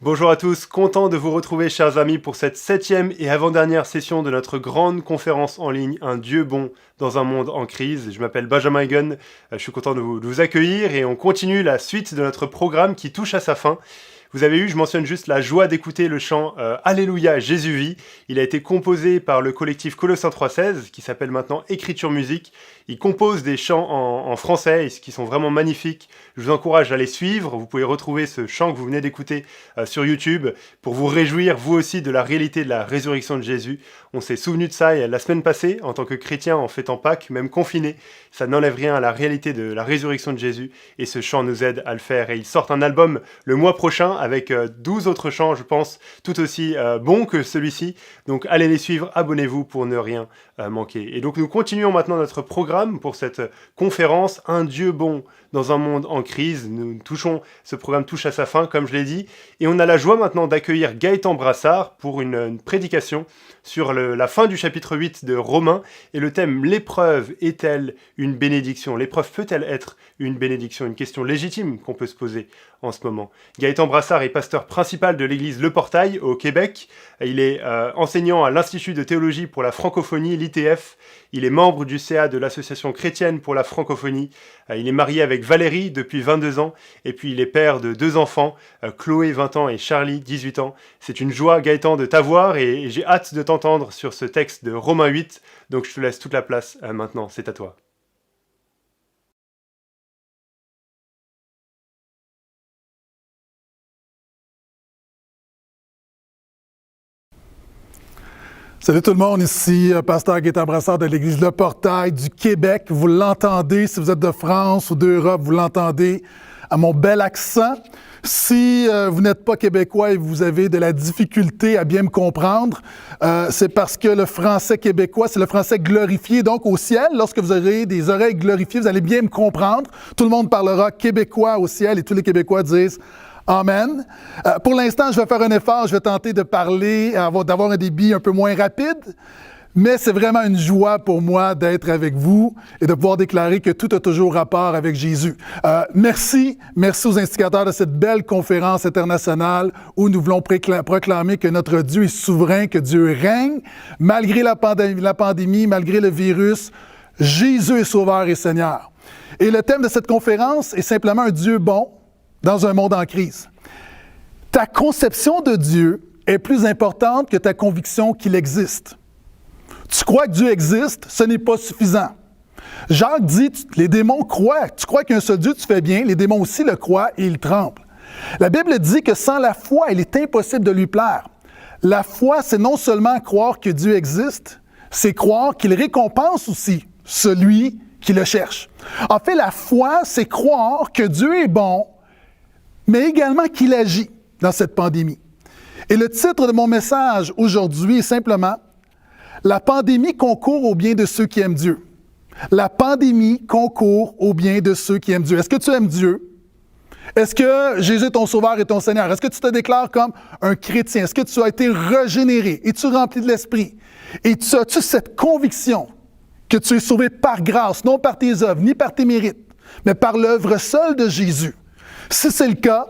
Bonjour à tous, content de vous retrouver chers amis pour cette 7e et avant-dernière session de notre grande conférence en ligne Un Dieu bon dans un monde en crise. Je m'appelle Benjamin Egan, je suis content de vous accueillir et on continue la suite de notre programme qui touche à sa fin. Vous avez eu, je mentionne juste la joie d'écouter le chant Alléluia, Jésus vit. Il a été composé par le collectif Colossins 316 qui s'appelle maintenant Écriture Musique. Il compose des chants en français qui sont vraiment magnifiques. Je vous encourage à les suivre. Vous pouvez retrouver ce chant que vous venez d'écouter sur YouTube pour vous réjouir vous aussi de la réalité de la résurrection de Jésus. On s'est souvenu de ça la semaine passée en tant que chrétien en fêtant Pâques, même confiné. Ça n'enlève rien à la réalité de la résurrection de Jésus et ce chant nous aide à le faire. Et il sort un album le mois prochain avec 12 autres chants, je pense, tout aussi bons que celui-ci. Donc allez les suivre, abonnez-vous pour ne rien manquer. Et donc nous continuons maintenant notre programme pour cette conférence Un Dieu bon dans un monde en crise. Ce programme touche à sa fin, comme je l'ai dit. Et on a la joie maintenant d'accueillir Gaëtan Brassard pour une prédication sur la fin du chapitre 8 de Romains et le thème « L'épreuve est-elle une bénédiction ?» L'épreuve peut-elle être une bénédiction? Une question légitime qu'on peut se poser en ce moment. Gaëtan Brassard est pasteur principal de l'église Le Portail au Québec. Il est enseignant à l'Institut de théologie pour la francophonie, l'ITF. Il est membre du CA de l'Association chrétienne pour la francophonie. Il est marié avec Valérie depuis 22 ans. Et puis il est père de 2 enfants, Chloé 20 ans et Charlie 18 ans. C'est une joie, Gaëtan, de t'avoir et j'ai hâte de t'entendre sur ce texte de Romains 8. Donc je te laisse toute la place maintenant, c'est à toi. Salut tout le monde, ici Pasteur Gaëtan Brassard de l'Église Le Portail du Québec. Vous l'entendez, si vous êtes de France ou d'Europe, vous l'entendez à mon bel accent. Si vous n'êtes pas québécois et vous avez de la difficulté à bien me comprendre, c'est parce que le français québécois, c'est le français glorifié. Donc au ciel, lorsque vous aurez des oreilles glorifiées, vous allez bien me comprendre. Tout le monde parlera québécois au ciel et tous les Québécois disent Amen. Pour l'instant, je vais faire un effort, je vais tenter de parler, d'avoir un débit un peu moins rapide, mais c'est vraiment une joie pour moi d'être avec vous et de pouvoir déclarer que tout a toujours rapport avec Jésus. Merci aux instigateurs de cette belle conférence internationale où nous voulons proclamer que notre Dieu est souverain, que Dieu règne, malgré la pandémie, malgré le virus, Jésus est sauveur et Seigneur. Et le thème de cette conférence est simplement un Dieu bon dans un monde en crise. Ta conception de Dieu est plus importante que ta conviction qu'il existe. Tu crois que Dieu existe, ce n'est pas suffisant. Jacques dit, les démons croient. Tu crois qu'il y a un seul Dieu, tu fais bien. Les démons aussi le croient et ils tremblent. La Bible dit que sans la foi, il est impossible de lui plaire. La foi, c'est non seulement croire que Dieu existe, c'est croire qu'il récompense aussi celui qui le cherche. En fait, la foi, c'est croire que Dieu est bon, mais également qu'il agit dans cette pandémie. Et le titre de mon message aujourd'hui est simplement « La pandémie concourt au bien de ceux qui aiment Dieu ». La pandémie concourt au bien de ceux qui aiment Dieu. Est-ce que tu aimes Dieu? Est-ce que Jésus est ton sauveur et ton Seigneur? Est-ce que tu te déclares comme un chrétien? Est-ce que tu as été régénéré? Es-tu rempli de l'Esprit? Et as-tu cette conviction que tu es sauvé par grâce, non par tes œuvres, ni par tes mérites, mais par l'œuvre seule de Jésus? Si c'est le cas,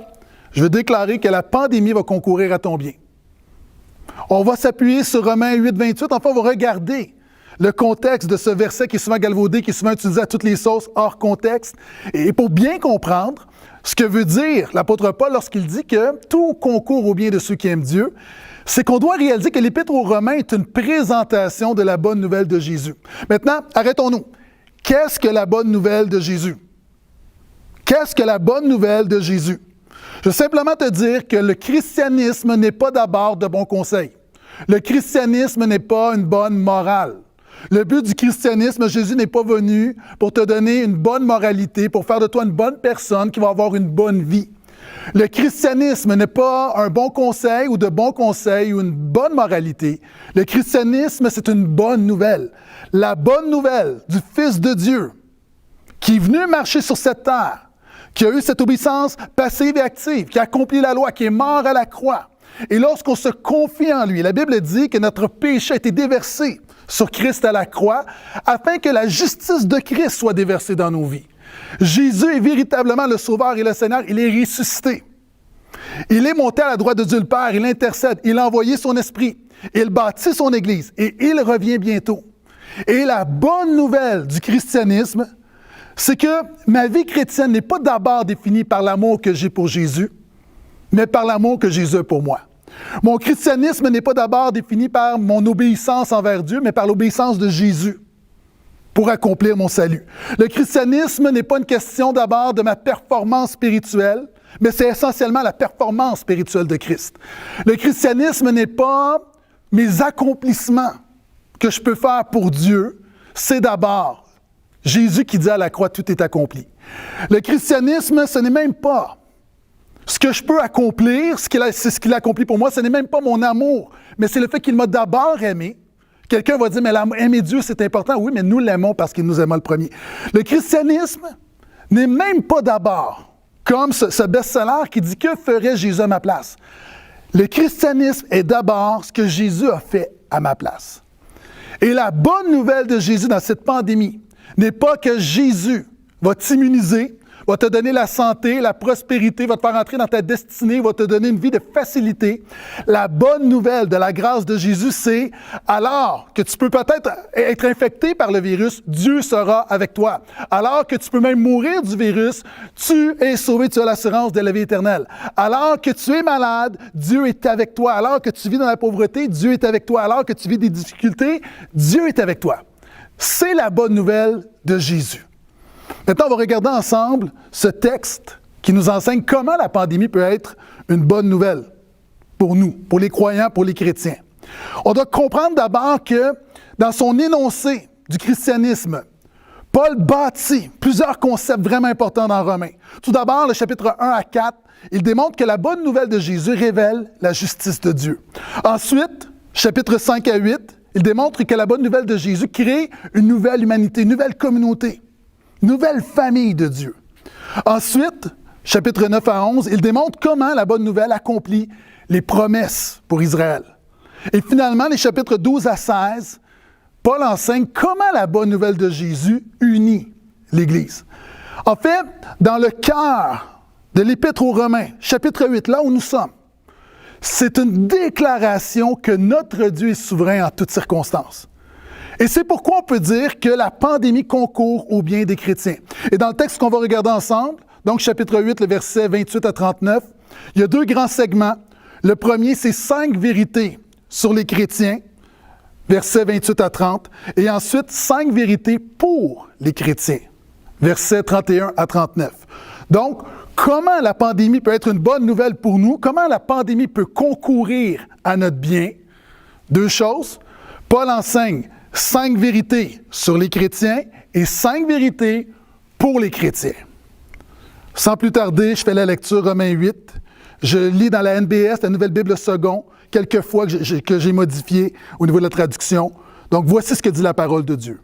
je veux déclarer que la pandémie va concourir à ton bien. On va s'appuyer sur Romains 8, 28. Enfin, on va regarder le contexte de ce verset qui est souvent galvaudé, qui est souvent utilisé à toutes les sauces hors contexte. Et pour bien comprendre ce que veut dire l'apôtre Paul lorsqu'il dit que tout concourt au bien de ceux qui aiment Dieu, c'est qu'on doit réaliser que l'Épître aux Romains est une présentation de la bonne nouvelle de Jésus. Maintenant, arrêtons-nous. Qu'est-ce que la bonne nouvelle de Jésus? Qu'est-ce que la bonne nouvelle de Jésus? Je veux simplement te dire que le christianisme n'est pas d'abord de bons conseils. Le christianisme n'est pas une bonne morale. Le but du christianisme, Jésus n'est pas venu pour te donner une bonne moralité, pour faire de toi une bonne personne qui va avoir une bonne vie. Le christianisme n'est pas un bon conseil ou de bons conseils ou une bonne moralité. Le christianisme, c'est une bonne nouvelle. La bonne nouvelle du Fils de Dieu qui est venu marcher sur cette terre, qui a eu cette obéissance passive et active, qui a accompli la loi, qui est mort à la croix. Et lorsqu'on se confie en lui, la Bible dit que notre péché a été déversé sur Christ à la croix, afin que la justice de Christ soit déversée dans nos vies. Jésus est véritablement le Sauveur et le Seigneur, il est ressuscité. Il est monté à la droite de Dieu le Père, il intercède, il a envoyé son esprit, il bâtit son Église et il revient bientôt. Et la bonne nouvelle du christianisme, c'est que ma vie chrétienne n'est pas d'abord définie par l'amour que j'ai pour Jésus, mais par l'amour que Jésus a pour moi. Mon christianisme n'est pas d'abord défini par mon obéissance envers Dieu, mais par l'obéissance de Jésus pour accomplir mon salut. Le christianisme n'est pas une question d'abord de ma performance spirituelle, mais c'est essentiellement la performance spirituelle de Christ. Le christianisme n'est pas mes accomplissements que je peux faire pour Dieu, c'est d'abord Jésus qui dit à la croix, tout est accompli. Le christianisme, ce n'est même pas ce que je peux accomplir, c'est ce qu'il a accompli pour moi, ce n'est même pas mon amour, mais c'est le fait qu'il m'a d'abord aimé. Quelqu'un va dire, mais aimer Dieu, c'est important. Oui, mais nous l'aimons parce qu'il nous aima le premier. Le christianisme n'est même pas d'abord comme ce best-seller qui dit, que ferait Jésus à ma place? Le christianisme est d'abord ce que Jésus a fait à ma place. Et la bonne nouvelle de Jésus dans cette pandémie n'est pas que Jésus va t'immuniser, va te donner la santé, la prospérité, va te faire entrer dans ta destinée, va te donner une vie de facilité. La bonne nouvelle de la grâce de Jésus, c'est alors que tu peux peut-être être infecté par le virus, Dieu sera avec toi. Alors que tu peux même mourir du virus, tu es sauvé, tu as l'assurance de la vie éternelle. Alors que tu es malade, Dieu est avec toi. Alors que tu vis dans la pauvreté, Dieu est avec toi. Alors que tu vis des difficultés, Dieu est avec toi. C'est la bonne nouvelle de Jésus. Maintenant, on va regarder ensemble ce texte qui nous enseigne comment la pandémie peut être une bonne nouvelle pour nous, pour les croyants, pour les chrétiens. On doit comprendre d'abord que dans son énoncé du christianisme, Paul bâtit plusieurs concepts vraiment importants dans Romains. Tout d'abord, le chapitre 1 à 4, il démontre que la bonne nouvelle de Jésus révèle la justice de Dieu. Ensuite, chapitres 5 à 8, il démontre que la bonne nouvelle de Jésus crée une nouvelle humanité, une nouvelle communauté. Nouvelle famille de Dieu. Ensuite, chapitre 9 à 11, il démontre comment la bonne nouvelle accomplit les promesses pour Israël. Et finalement, les chapitres 12 à 16, Paul enseigne comment la bonne nouvelle de Jésus unit l'Église. En fait, dans le cœur de l'Épître aux Romains, chapitre 8, là où nous sommes, c'est une déclaration que notre Dieu est souverain en toutes circonstances. Et c'est pourquoi on peut dire que la pandémie concourt au bien des chrétiens. Et dans le texte qu'on va regarder ensemble, donc chapitre 8, le verset 28 à 39, il y a deux grands segments. Le premier, c'est 5 vérités sur les chrétiens, versets 28 à 30, et ensuite 5 vérités pour les chrétiens, versets 31 à 39. Donc, comment la pandémie peut être une bonne nouvelle pour nous? Comment la pandémie peut concourir à notre bien? Deux choses. Paul enseigne 5 vérités sur les chrétiens et 5 vérités pour les chrétiens. Sans plus tarder, je fais la lecture Romains 8. Je lis dans la NBS, la Nouvelle Bible Second, quelques fois que j'ai modifié au niveau de la traduction. Donc, voici ce que dit la parole de Dieu.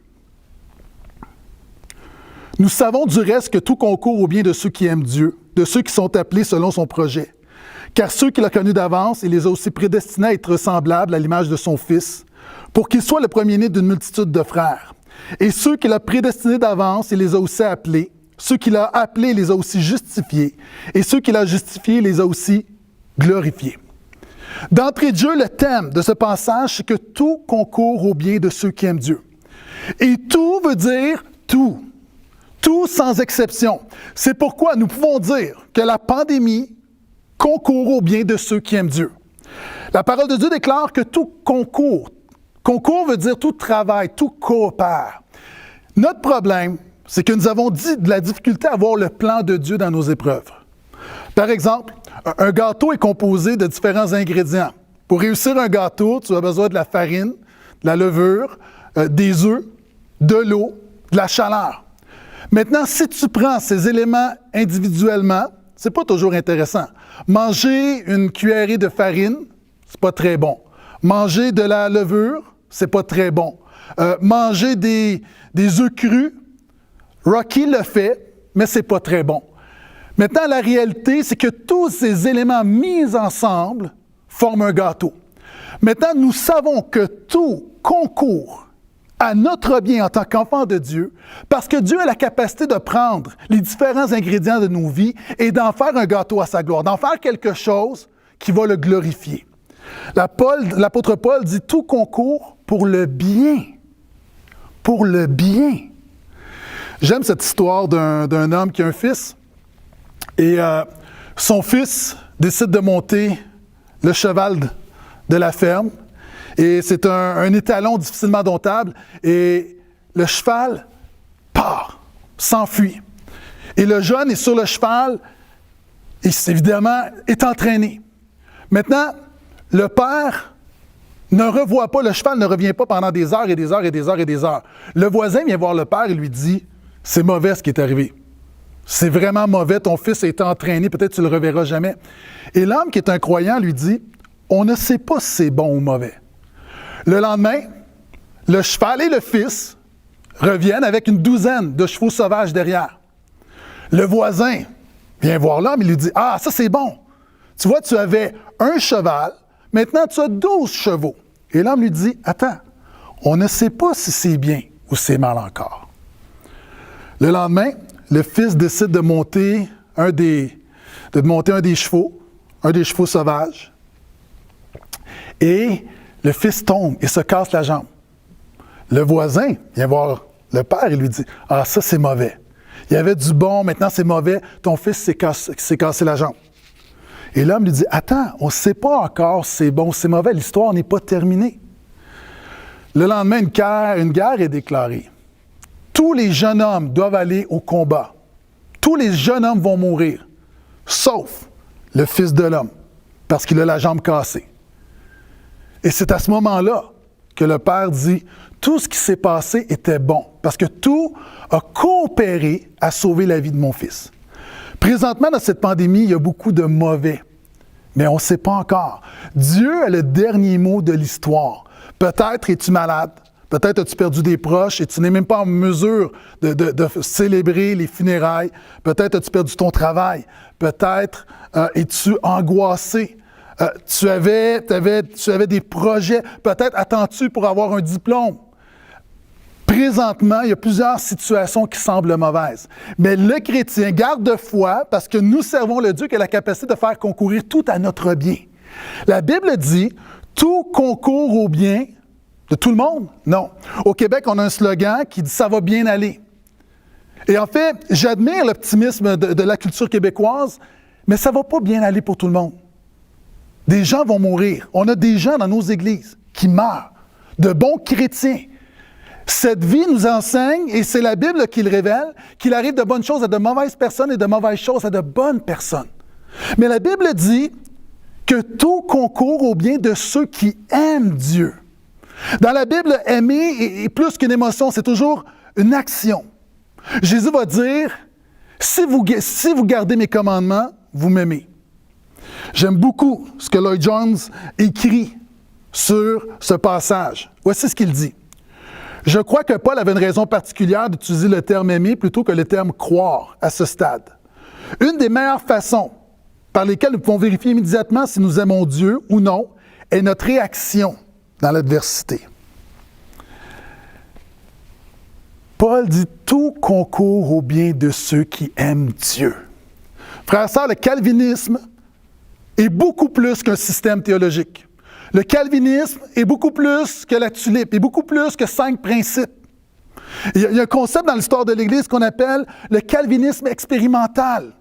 Nous savons du reste que tout concourt au bien de ceux qui aiment Dieu, de ceux qui sont appelés selon son projet. Car ceux qu'il a connus d'avance, il les a aussi prédestinés à être semblables à l'image de son Fils, pour qu'il soit le premier-né d'une multitude de frères. Et ceux qu'il a prédestinés d'avance, il les a aussi appelés. Ceux qu'il a appelés, il les a aussi justifiés. Et ceux qu'il a justifiés, il les a aussi glorifiés. D'entrée de jeu, le thème de ce passage, c'est que tout concourt au bien de ceux qui aiment Dieu. Et tout veut dire tout. Tout sans exception. C'est pourquoi nous pouvons dire que la pandémie concourt au bien de ceux qui aiment Dieu. La parole de Dieu déclare que tout concourt. Concours veut dire tout travail, tout coopère. Notre problème, c'est que nous avons de la difficulté à voir le plan de Dieu dans nos épreuves. Par exemple, un gâteau est composé de différents ingrédients. Pour réussir un gâteau, tu as besoin de la farine, de la levure, des œufs, de l'eau, de la chaleur. Maintenant, si tu prends ces éléments individuellement, c'est pas toujours intéressant. Manger une cuillerée de farine, c'est pas très bon. Manger de la levure, c'est pas très bon. Manger des œufs crus, Rocky le fait, mais c'est pas très bon. Maintenant, la réalité, c'est que tous ces éléments mis ensemble forment un gâteau. Maintenant, nous savons que tout concourt à notre bien en tant qu'enfant de Dieu, parce que Dieu a la capacité de prendre les différents ingrédients de nos vies et d'en faire un gâteau à sa gloire, d'en faire quelque chose qui va le glorifier. L'apôtre Paul dit « Tout concourt pour le bien. » Pour le bien. J'aime cette histoire d'un homme qui a un fils et son fils décide de monter le cheval de la ferme. Et c'est un étalon difficilement domptable. Et le cheval part, s'enfuit. Et le jeune est sur le cheval et évidemment est entraîné. Maintenant, le père ne revoit pas, le cheval ne revient pas pendant des heures et des heures et des heures et des heures. Le voisin vient voir le père et lui dit « C'est mauvais ce qui est arrivé. C'est vraiment mauvais, ton fils a été entraîné, peut-être tu ne le reverras jamais. » Et l'homme qui est un croyant lui dit « On ne sait pas si c'est bon ou mauvais. » Le lendemain, le cheval et le fils reviennent avec une douzaine de chevaux sauvages derrière. Le voisin vient voir l'homme et lui dit « Ah, ça c'est bon. Tu vois, tu avais un cheval, maintenant tu as 12 chevaux. » Et l'homme lui dit « Attends, on ne sait pas si c'est bien ou c'est mal encore. » Le lendemain, le fils décide de monter un des chevaux sauvages. Et le fils tombe et se casse la jambe. Le voisin vient voir le père et lui dit « Ah, ça c'est mauvais. Il y avait du bon, maintenant c'est mauvais. Ton fils s'est cassé la jambe. » Et l'homme lui dit « Attends, on ne sait pas encore si c'est bon ou c'est mauvais. L'histoire n'est pas terminée. » Le lendemain, une guerre est déclarée. Tous les jeunes hommes doivent aller au combat. Tous les jeunes hommes vont mourir, sauf le Fils de l'homme, parce qu'il a la jambe cassée. Et c'est à ce moment-là que le Père dit « Tout ce qui s'est passé était bon, parce que tout a coopéré à sauver la vie de mon fils. » Présentement, dans cette pandémie, il y a beaucoup de mauvais, mais on ne sait pas encore. Dieu a le dernier mot de l'histoire. Peut-être es-tu malade, peut-être as-tu perdu des proches et tu n'es même pas en mesure de célébrer les funérailles. Peut-être as-tu perdu ton travail. Peut-être es-tu angoissé. Tu avais des projets. Peut-être attends-tu pour avoir un diplôme. Présentement, il y a plusieurs situations qui semblent mauvaises. Mais le chrétien garde foi parce que nous servons le Dieu qui a la capacité de faire concourir tout à notre bien. La Bible dit « Tout concourt au bien » de tout le monde? Non. Au Québec, on a un slogan qui dit « Ça va bien aller ». Et en fait, j'admire l'optimisme de la culture québécoise, mais ça ne va pas bien aller pour tout le monde. Des gens vont mourir. On a des gens dans nos églises qui meurent, de bons chrétiens. Cette vie nous enseigne, et c'est la Bible qui le révèle, qu'il arrive de bonnes choses à de mauvaises personnes et de mauvaises choses à de bonnes personnes. Mais la Bible dit que tout concourt au bien de ceux qui aiment Dieu. Dans la Bible, aimer est plus qu'une émotion, c'est toujours une action. Jésus va dire, si vous gardez mes commandements, vous m'aimez. J'aime beaucoup ce que Lloyd Jones écrit sur ce passage. Voici ce qu'il dit. Je crois que Paul avait une raison particulière d'utiliser le terme « aimer » plutôt que le terme « croire » à ce stade. Une des meilleures façons par lesquelles nous pouvons vérifier immédiatement si nous aimons Dieu ou non est notre réaction dans l'adversité. Paul dit « Tout concourt au bien de ceux qui aiment Dieu ». Frères et sœurs, le calvinisme est beaucoup plus qu'un système théologique. Le calvinisme est beaucoup plus que la tulipe, est beaucoup plus que 5 principes. Il y a un concept dans l'histoire de l'Église qu'on appelle le calvinisme expérimental.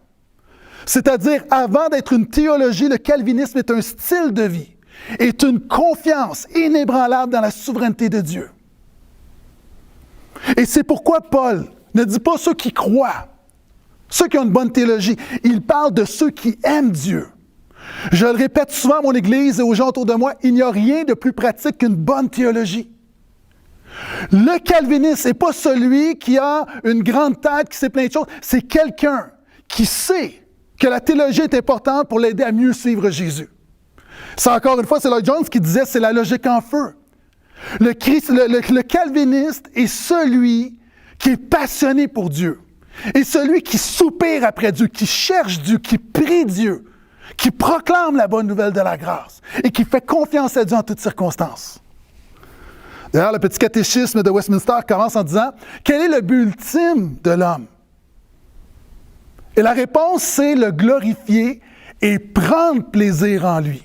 C'est-à-dire, avant d'être une théologie, le calvinisme est un style de vie, est une confiance inébranlable dans la souveraineté de Dieu. Et c'est pourquoi Paul ne dit pas ceux qui croient, ceux qui ont une bonne théologie. Il parle de ceux qui aiment Dieu. Je le répète souvent à mon Église et aux gens autour de moi, il n'y a rien de plus pratique qu'une bonne théologie. Le calviniste n'est pas celui qui a une grande tête, qui sait plein de choses. C'est quelqu'un qui sait que la théologie est importante pour l'aider à mieux suivre Jésus. Ça, encore une fois, c'est Lloyd Jones qui disait, c'est la logique en feu. Le calviniste est celui qui est passionné pour Dieu. Et celui qui soupire après Dieu, qui cherche Dieu, qui prie Dieu, qui proclame la bonne nouvelle de la grâce et qui fait confiance à Dieu en toutes circonstances. D'ailleurs, le petit catéchisme de Westminster commence en disant « Quel est le but ultime de l'homme? » Et la réponse, c'est le glorifier et prendre plaisir en lui.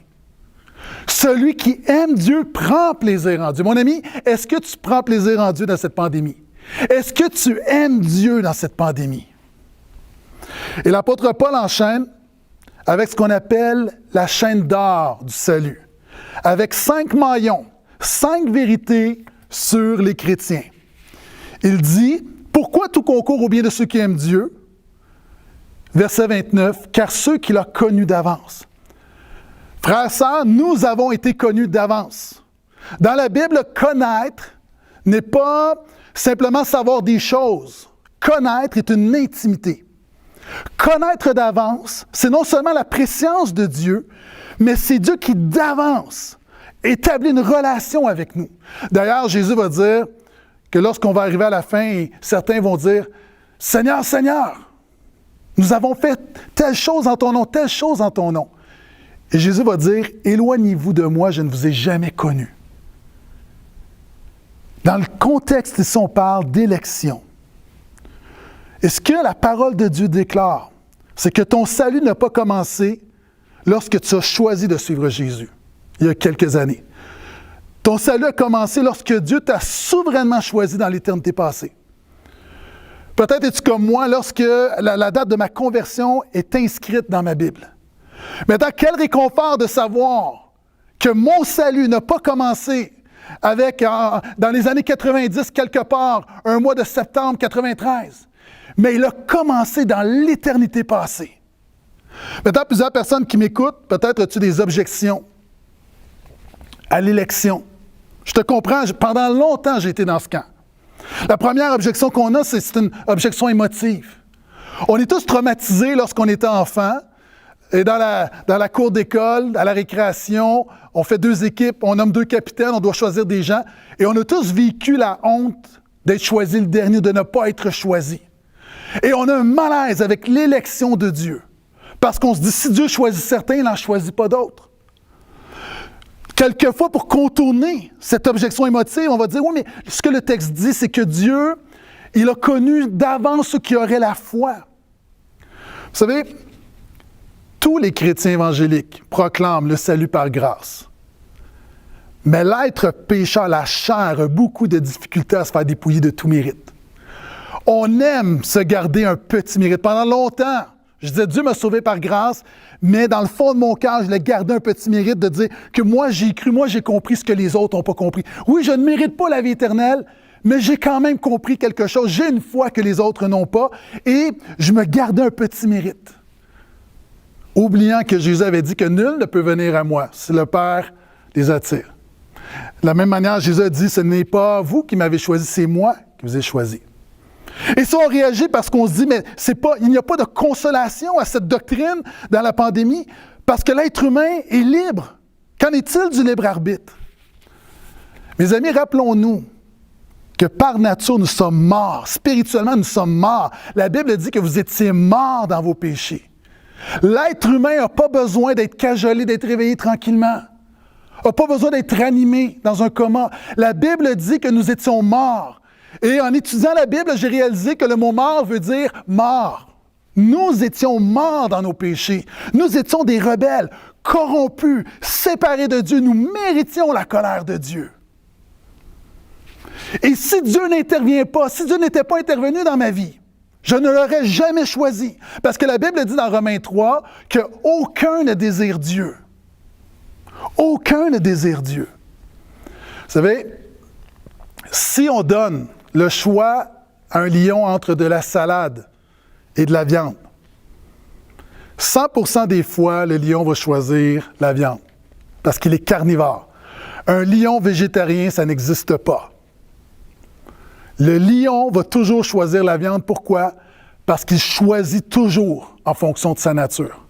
Celui qui aime Dieu prend plaisir en Dieu. Mon ami, est-ce que tu prends plaisir en Dieu dans cette pandémie? Est-ce que tu aimes Dieu dans cette pandémie? Et l'apôtre Paul enchaîne avec ce qu'on appelle la chaîne d'or du salut, avec 5 maillons, 5 vérités sur les chrétiens. Il dit, pourquoi tout concourt au bien de ceux qui aiment Dieu? Verset 29, car ceux qu'il a connus d'avance. Frères et sœurs, nous avons été connus d'avance. Dans la Bible, connaître n'est pas simplement savoir des choses. Connaître est une intimité. Connaître d'avance, c'est non seulement la préscience de Dieu, mais c'est Dieu qui d'avance établit une relation avec nous. D'ailleurs, Jésus va dire que lorsqu'on va arriver à la fin, certains vont dire « Seigneur, Seigneur, nous avons fait telle chose en ton nom, telle chose en ton nom. » Et Jésus va dire « Éloignez-vous de moi, je ne vous ai jamais connu. » Dans le contexte ici, on parle d'élection. Et ce que la parole de Dieu déclare, c'est que ton salut n'a pas commencé lorsque tu as choisi de suivre Jésus, il y a quelques années. Ton salut a commencé lorsque Dieu t'a souverainement choisi dans l'éternité passée. Peut-être es-tu comme moi lorsque la date de ma conversion est inscrite dans ma Bible. Maintenant, quel réconfort de savoir que mon salut n'a pas commencé avec, dans les années 90, quelque part, un mois de septembre 93, mais il a commencé dans l'éternité passée. Maintenant, plusieurs personnes qui m'écoutent, peut-être as-tu des objections à l'élection. Je te comprends, pendant longtemps, j'ai été dans ce camp. La première objection qu'on a, c'est une objection émotive. On est tous traumatisés lorsqu'on était enfant, et dans la cour d'école, à la récréation, on fait 2 équipes, on nomme 2 capitaines, on doit choisir des gens, et on a tous vécu la honte d'être choisi le dernier, de ne pas être choisi. Et on a un malaise avec l'élection de Dieu, parce qu'on se dit, si Dieu choisit certains, il n'en choisit pas d'autres. Quelquefois, pour contourner cette objection émotive, on va dire, oui, mais ce que le texte dit, c'est que Dieu, il a connu d'avance ceux qui auraient la foi. Vous savez, tous les chrétiens évangéliques proclament le salut par grâce. Mais l'être pécheur, la chair, a beaucoup de difficultés à se faire dépouiller de tout mérite. On aime se garder un petit mérite. Pendant longtemps, je disais, Dieu m'a sauvé par grâce, mais dans le fond de mon cœur, je l'ai gardé un petit mérite de dire que moi, j'ai cru, moi, j'ai compris ce que les autres n'ont pas compris. Oui, je ne mérite pas la vie éternelle, mais j'ai quand même compris quelque chose. J'ai une foi que les autres n'ont pas, et je me gardais un petit mérite. Oubliant que Jésus avait dit que nul ne peut venir à moi si le Père les attire. De la même manière, Jésus a dit, ce n'est pas vous qui m'avez choisi, c'est moi qui vous ai choisi. Et ça, on réagit parce qu'on se dit, mais il n'y a pas de consolation à cette doctrine dans la pandémie, parce que l'être humain est libre. Qu'en est-il du libre arbitre? Mes amis, rappelons-nous que par nature, nous sommes morts. Spirituellement, nous sommes morts. La Bible dit que vous étiez morts dans vos péchés. L'être humain n'a pas besoin d'être cajolé, d'être réveillé tranquillement. N'a pas besoin d'être ranimé dans un coma. La Bible dit que nous étions morts. Et en étudiant la Bible, j'ai réalisé que le mot « mort » veut dire « mort ». Nous étions morts dans nos péchés. Nous étions des rebelles, corrompus, séparés de Dieu. Nous méritions la colère de Dieu. Et si Dieu n'intervient pas, si Dieu n'était pas intervenu dans ma vie, je ne l'aurais jamais choisi. Parce que la Bible dit dans Romains 3 qu'aucun ne désire Dieu. Aucun ne désire Dieu. Vous savez, si on donne le choix à un lion entre de la salade et de la viande, 100% des fois, le lion va choisir la viande parce qu'il est carnivore. Un lion végétarien, ça n'existe pas. Le lion va toujours choisir la viande. Pourquoi? Parce qu'il choisit toujours en fonction de sa nature.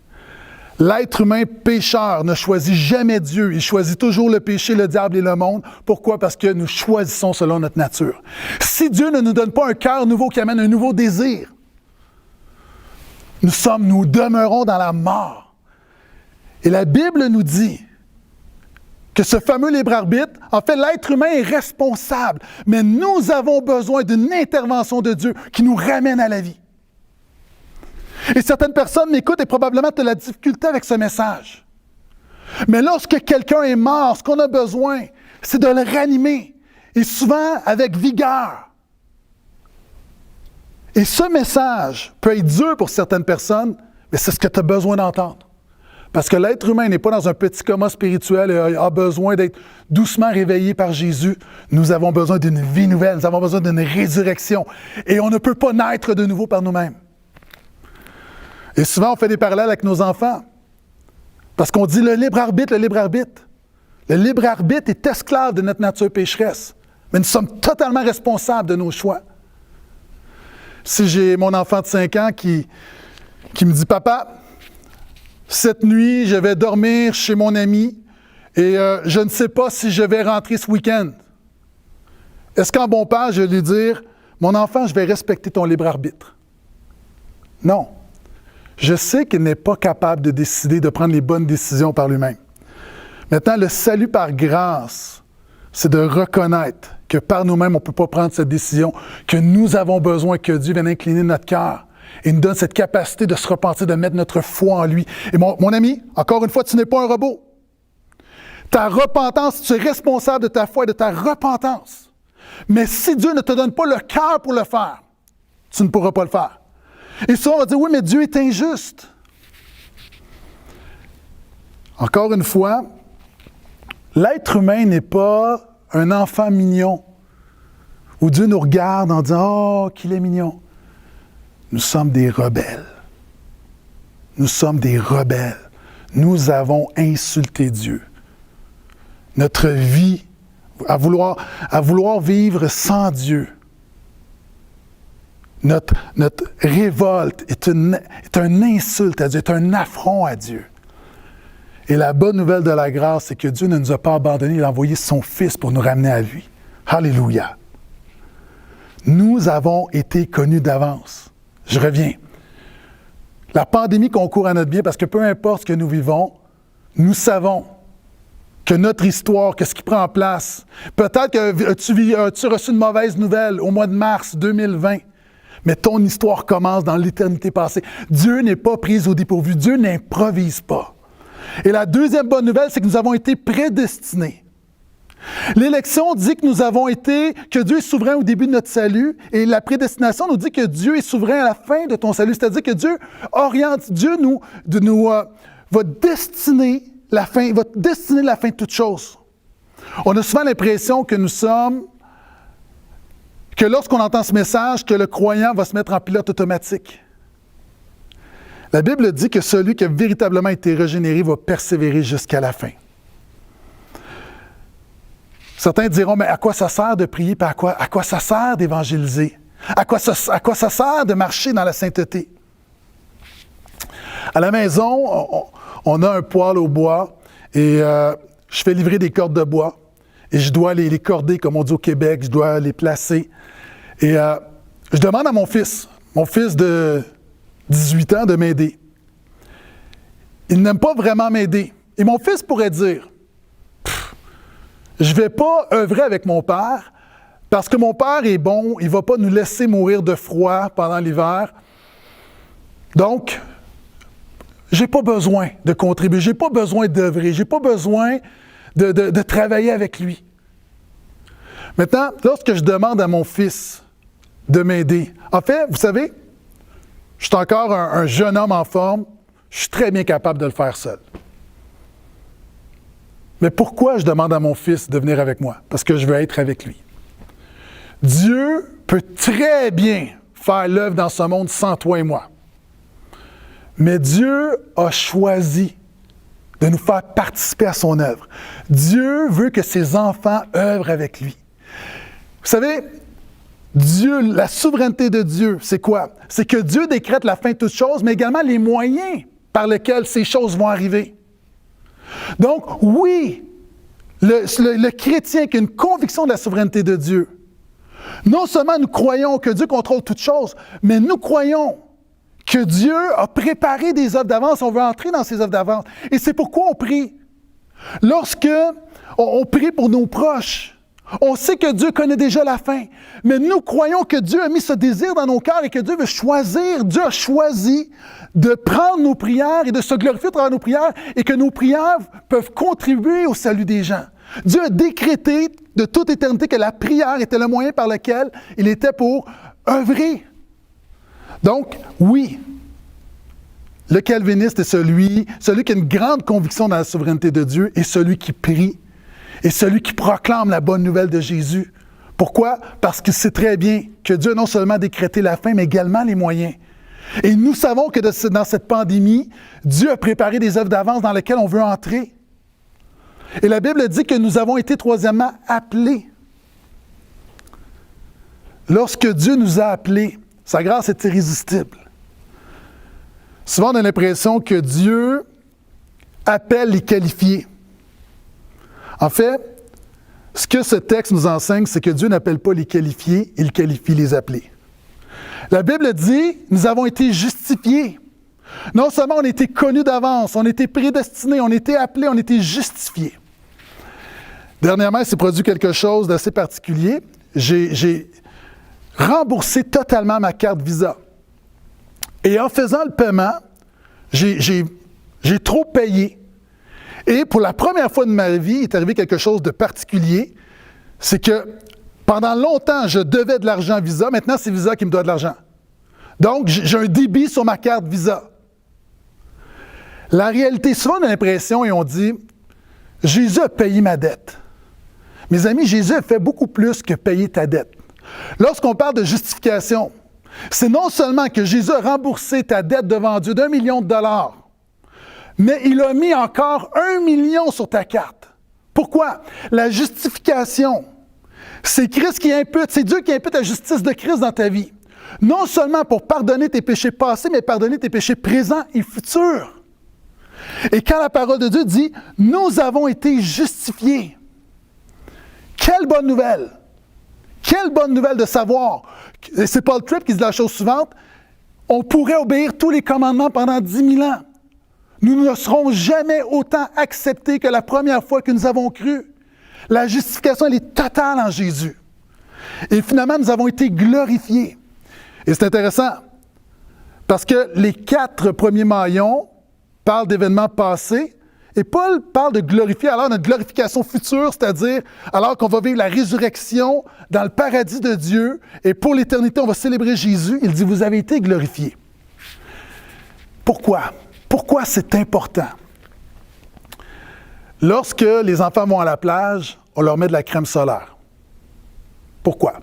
L'être humain pécheur ne choisit jamais Dieu. Il choisit toujours le péché, le diable et le monde. Pourquoi? Parce que nous choisissons selon notre nature. Si Dieu ne nous donne pas un cœur nouveau qui amène un nouveau désir, nous demeurons dans la mort. Et la Bible nous dit que ce fameux libre-arbitre, en fait, l'être humain est responsable, mais nous avons besoin d'une intervention de Dieu qui nous ramène à la vie. Et certaines personnes m'écoutent et probablement tu as de la difficulté avec ce message. Mais lorsque quelqu'un est mort, ce qu'on a besoin, c'est de le ranimer, et souvent avec vigueur. Et ce message peut être dur pour certaines personnes, mais c'est ce que tu as besoin d'entendre. Parce que l'être humain n'est pas dans un petit coma spirituel et a besoin d'être doucement réveillé par Jésus. Nous avons besoin d'une vie nouvelle, nous avons besoin d'une résurrection. Et on ne peut pas naître de nouveau par nous-mêmes. Et souvent, on fait des parallèles avec nos enfants. Parce qu'on dit le libre arbitre, le libre arbitre. Le libre arbitre est esclave de notre nature pécheresse. Mais nous sommes totalement responsables de nos choix. Si j'ai mon enfant de 5 ans qui me dit « Papa, cette nuit, je vais dormir chez mon ami et je ne sais pas si je vais rentrer ce week-end. » Est-ce qu'en bon père, je vais lui dire « Mon enfant, je vais respecter ton libre arbitre. » Non. Je sais qu'il n'est pas capable de décider, de prendre les bonnes décisions par lui-même. Maintenant, le salut par grâce, c'est de reconnaître que par nous-mêmes, on ne peut pas prendre cette décision, que nous avons besoin que Dieu vienne incliner notre cœur et nous donne cette capacité de se repentir, de mettre notre foi en lui. Et mon ami, encore une fois, tu n'es pas un robot. Ta repentance, tu es responsable de ta foi et de ta repentance. Mais si Dieu ne te donne pas le cœur pour le faire, tu ne pourras pas le faire. Et souvent, on va dire, oui, mais Dieu est injuste. Encore une fois, l'être humain n'est pas un enfant mignon où Dieu nous regarde en disant « Oh, qu'il est mignon ». Nous sommes des rebelles. Nous sommes des rebelles. Nous avons insulté Dieu. Notre vie, à vouloir vivre sans Dieu, notre révolte est une insulte à Dieu, est un affront à Dieu. Et la bonne nouvelle de la grâce, c'est que Dieu ne nous a pas abandonnés, il a envoyé son Fils pour nous ramener à lui. Alléluia. Nous avons été connus d'avance. Je reviens. La pandémie concourt à notre bien parce que peu importe ce que nous vivons, nous savons que notre histoire, que ce qui prend place, peut-être que tu as reçu une mauvaise nouvelle au mois de mars 2020, mais ton histoire commence dans l'éternité passée. Dieu n'est pas pris au dépourvu. Dieu n'improvise pas. Et la deuxième bonne nouvelle, c'est que nous avons été prédestinés. L'élection dit que Dieu est souverain au début de notre salut, et la prédestination nous dit que Dieu est souverain à la fin de ton salut. C'est-à-dire que Dieu va destiner la fin de toute chose. On a souvent l'impression que lorsqu'on entend ce message, que le croyant va se mettre en pilote automatique. La Bible dit que celui qui a véritablement été régénéré va persévérer jusqu'à la fin. Certains diront, mais à quoi ça sert de prier, puis à quoi ça sert d'évangéliser? À quoi ça sert de marcher dans la sainteté? À la maison, on a un poêle au bois et je fais livrer des cordes de bois et je dois les corder, comme on dit au Québec, je dois les placer. Et je demande à mon fils de 18 ans, de m'aider. Il n'aime pas vraiment m'aider. Et mon fils pourrait dire, je ne vais pas œuvrer avec mon père parce que mon père est bon, il ne va pas nous laisser mourir de froid pendant l'hiver. Donc, je n'ai pas besoin de contribuer, je n'ai pas besoin d'œuvrer, je n'ai pas besoin de travailler avec lui. Maintenant, lorsque je demande à mon fils de m'aider, en fait, vous savez, je suis encore un jeune homme en forme, je suis très bien capable de le faire seul. Mais pourquoi je demande à mon fils de venir avec moi? Parce que je veux être avec lui. Dieu peut très bien faire l'œuvre dans ce monde sans toi et moi. Mais Dieu a choisi de nous faire participer à son œuvre. Dieu veut que ses enfants œuvrent avec lui. Vous savez, Dieu, la souveraineté de Dieu, c'est quoi? C'est que Dieu décrète la fin de toutes choses, mais également les moyens par lesquels ces choses vont arriver. Donc, oui, le chrétien qui a une conviction de la souveraineté de Dieu, non seulement nous croyons que Dieu contrôle toutes choses, mais nous croyons que Dieu a préparé des œuvres d'avance, on veut entrer dans ces œuvres d'avance. Et c'est pourquoi on prie. Lorsque on prie pour nos proches, on sait que Dieu connaît déjà la fin, mais nous croyons que Dieu a mis ce désir dans nos cœurs et que Dieu veut choisir, Dieu a choisi de prendre nos prières et de se glorifier à travers nos prières et que nos prières peuvent contribuer au salut des gens. Dieu a décrété de toute éternité que la prière était le moyen par lequel il était pour œuvrer. Donc, oui, le calviniste est celui qui a une grande conviction dans la souveraineté de Dieu et celui qui prie et celui qui proclame la bonne nouvelle de Jésus. Pourquoi? Parce qu'il sait très bien que Dieu a non seulement décrété la fin, mais également les moyens. Et nous savons que dans cette pandémie, Dieu a préparé des œuvres d'avance dans lesquelles on veut entrer. Et la Bible dit que nous avons été troisièmement appelés. Lorsque Dieu nous a appelés, sa grâce est irrésistible. Souvent, on a l'impression que Dieu appelle les qualifiés. En fait, ce que ce texte nous enseigne, c'est que Dieu n'appelle pas les qualifiés, il qualifie les appelés. La Bible dit, nous avons été justifiés. Non seulement on a été connus d'avance, on a été prédestinés, on a été appelés, on a été justifiés. Dernièrement, il s'est produit quelque chose d'assez particulier. J'ai remboursé totalement ma carte Visa. Et en faisant le paiement, j'ai trop payé. Et pour la première fois de ma vie, il est arrivé quelque chose de particulier. C'est que pendant longtemps, je devais de l'argent à Visa. Maintenant, c'est Visa qui me doit de l'argent. Donc, j'ai un débit sur ma carte Visa. La réalité, souvent, on a l'impression et on dit, Jésus a payé ma dette. Mes amis, Jésus a fait beaucoup plus que payer ta dette. Lorsqu'on parle de justification, c'est non seulement que Jésus a remboursé ta dette devant Dieu d'1 million de dollars, mais il a mis encore 1 million sur ta carte. Pourquoi? La justification, c'est Christ qui impute, c'est Dieu qui impute la justice de Christ dans ta vie. Non seulement pour pardonner tes péchés passés, mais pardonner tes péchés présents et futurs. Et quand la parole de Dieu dit « Nous avons été justifiés », quelle bonne nouvelle! Quelle bonne nouvelle de savoir, et c'est Paul Tripp qui dit la chose suivante, on pourrait obéir tous les commandements pendant 10 000 ans. Nous ne serons jamais autant acceptés que la première fois que nous avons cru. La justification, elle est totale en Jésus. Et finalement, nous avons été glorifiés. Et c'est intéressant, parce que les 4 premiers maillons parlent d'événements passés, et Paul parle de glorifier alors notre glorification future, c'est-à-dire alors qu'on va vivre la résurrection dans le paradis de Dieu, et pour l'éternité, on va célébrer Jésus. Il dit, vous avez été glorifiés. Pourquoi? Pourquoi c'est important? Lorsque les enfants vont à la plage, on leur met de la crème solaire. Pourquoi?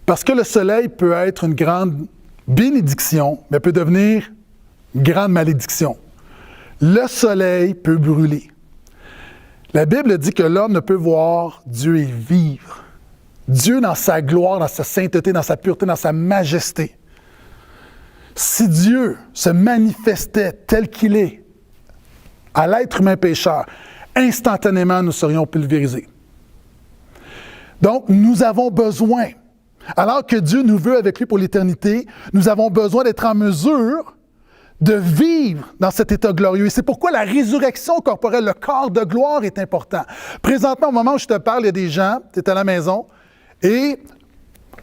Parce que le soleil peut être une grande bénédiction, mais peut devenir une grande malédiction. Le soleil peut brûler. La Bible dit que l'homme ne peut voir Dieu et vivre. Dieu dans sa gloire, dans sa sainteté, dans sa pureté, dans sa majesté. Si Dieu se manifestait tel qu'il est à l'être humain pécheur, instantanément nous serions pulvérisés. Donc, nous avons besoin, alors que Dieu nous veut avec lui pour l'éternité, nous avons besoin d'être en mesure de vivre dans cet état glorieux. Et c'est pourquoi la résurrection corporelle, le corps de gloire est important. Présentement, au moment où je te parle, il y a des gens, tu es à la maison, et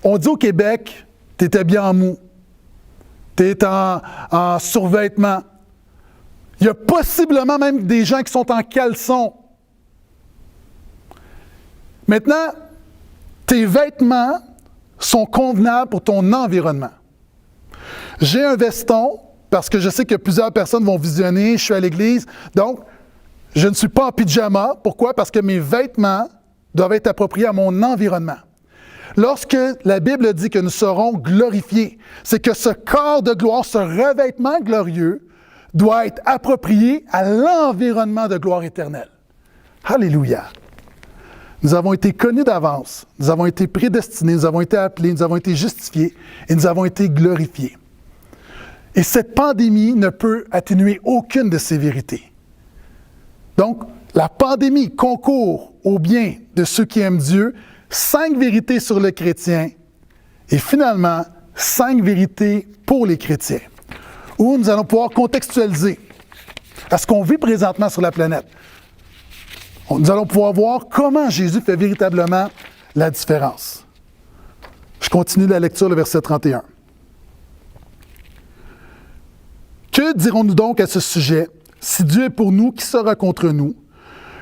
on dit au Québec, tu es habillé en mou, tu es en survêtement. Il y a possiblement même des gens qui sont en caleçon. Maintenant, tes vêtements sont convenables pour ton environnement. J'ai un veston, parce que je sais que plusieurs personnes vont visionner, je suis à l'église, donc je ne suis pas en pyjama. Pourquoi? Parce que mes vêtements doivent être appropriés à mon environnement. Lorsque la Bible dit que nous serons glorifiés, c'est que ce corps de gloire, ce revêtement glorieux, doit être approprié à l'environnement de gloire éternelle. Alléluia! Nous avons été connus d'avance, nous avons été prédestinés, nous avons été appelés, nous avons été justifiés et nous avons été glorifiés. Et cette pandémie ne peut atténuer aucune de ces vérités. Donc, la pandémie concourt au bien de ceux qui aiment Dieu, 5 vérités sur le chrétien et finalement 5 vérités pour les chrétiens, où nous allons pouvoir contextualiser à ce qu'on vit présentement sur la planète. Nous allons pouvoir voir comment Jésus fait véritablement la différence. Je continue la lecture, le verset 31. Que dirons-nous donc à ce sujet? Si Dieu est pour nous, qui sera contre nous?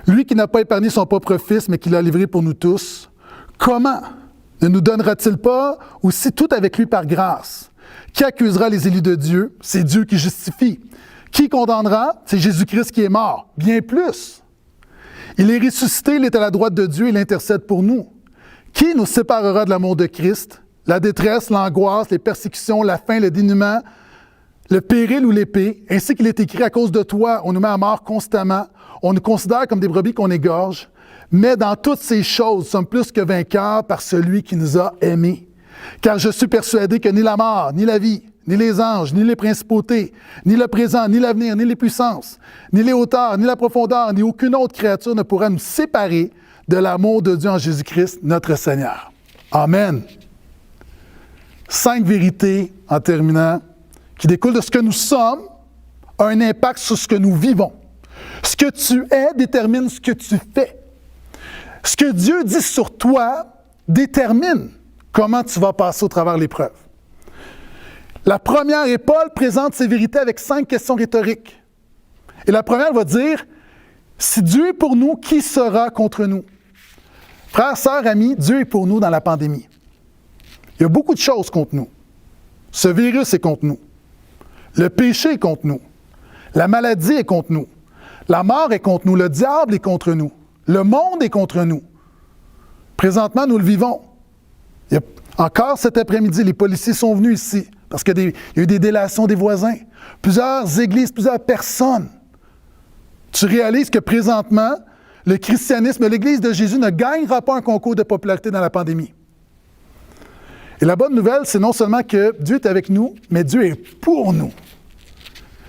Lui qui n'a pas épargné son propre Fils, mais qui l'a livré pour nous tous, comment ne nous donnera-t-il pas aussi tout avec lui par grâce? Qui accusera les élus de Dieu? C'est Dieu qui justifie. Qui condamnera? C'est Jésus-Christ qui est mort. Bien plus. Il est ressuscité, il est à la droite de Dieu, il intercède pour nous. Qui nous séparera de l'amour de Christ? La détresse, l'angoisse, les persécutions, la faim, le dénuement, le péril ou l'épée, ainsi qu'il est écrit à cause de toi, on nous met à mort constamment, on nous considère comme des brebis qu'on égorge, mais dans toutes ces choses, nous sommes plus que vainqueurs par celui qui nous a aimés. Car je suis persuadé que ni la mort, ni la vie, ni les anges, ni les principautés, ni le présent, ni l'avenir, ni les puissances, ni les hauteurs, ni la profondeur, ni aucune autre créature ne pourra nous séparer de l'amour de Dieu en Jésus-Christ, notre Seigneur. Amen. 5 vérités, en terminant, qui découlent de ce que nous sommes, a un impact sur ce que nous vivons. Ce que tu es détermine ce que tu fais. Ce que Dieu dit sur toi détermine comment tu vas passer au travers l'épreuve. La première, et Paul présente ces vérités avec 5 questions rhétoriques. Et la première va dire, si Dieu est pour nous, qui sera contre nous? Frères, sœurs, amis, Dieu est pour nous dans la pandémie. Il y a beaucoup de choses contre nous. Ce virus est contre nous. Le péché est contre nous. La maladie est contre nous. La mort est contre nous. Le diable est contre nous. Le monde est contre nous. Présentement, nous le vivons. Encore cet après-midi, les policiers sont venus ici parce qu'il y a eu des délations des voisins. Plusieurs églises, plusieurs personnes. Tu réalises que présentement, le christianisme, l'Église de Jésus ne gagnera pas un concours de popularité dans la pandémie. Et la bonne nouvelle, c'est non seulement que Dieu est avec nous, mais Dieu est pour nous.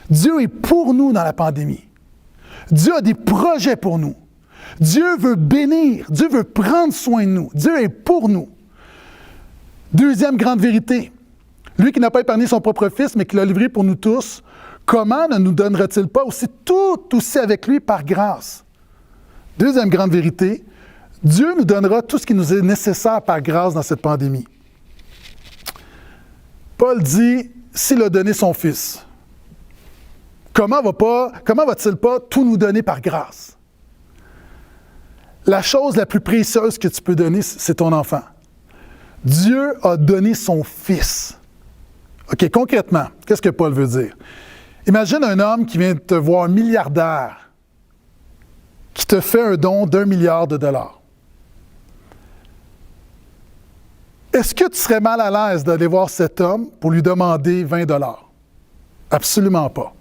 Dieu est pour nous dans la pandémie. Dieu a des projets pour nous. Dieu veut bénir. Dieu veut prendre soin de nous. Dieu est pour nous. Deuxième grande vérité. Lui qui n'a pas épargné son propre Fils, mais qui l'a livré pour nous tous, comment ne nous donnera-t-il pas aussi tout aussi avec lui par grâce? Deuxième grande vérité. Dieu nous donnera tout ce qui nous est nécessaire par grâce dans cette pandémie. Paul dit, s'il a donné son Fils, comment va-t-il pas tout nous donner par grâce? La chose la plus précieuse que tu peux donner, c'est ton enfant. Dieu a donné son Fils. OK, concrètement, qu'est-ce que Paul veut dire? Imagine un homme qui vient te voir milliardaire, qui te fait un don d'1 milliard de dollars. Est-ce que tu serais mal à l'aise d'aller voir cet homme pour lui demander 20 $? Absolument pas.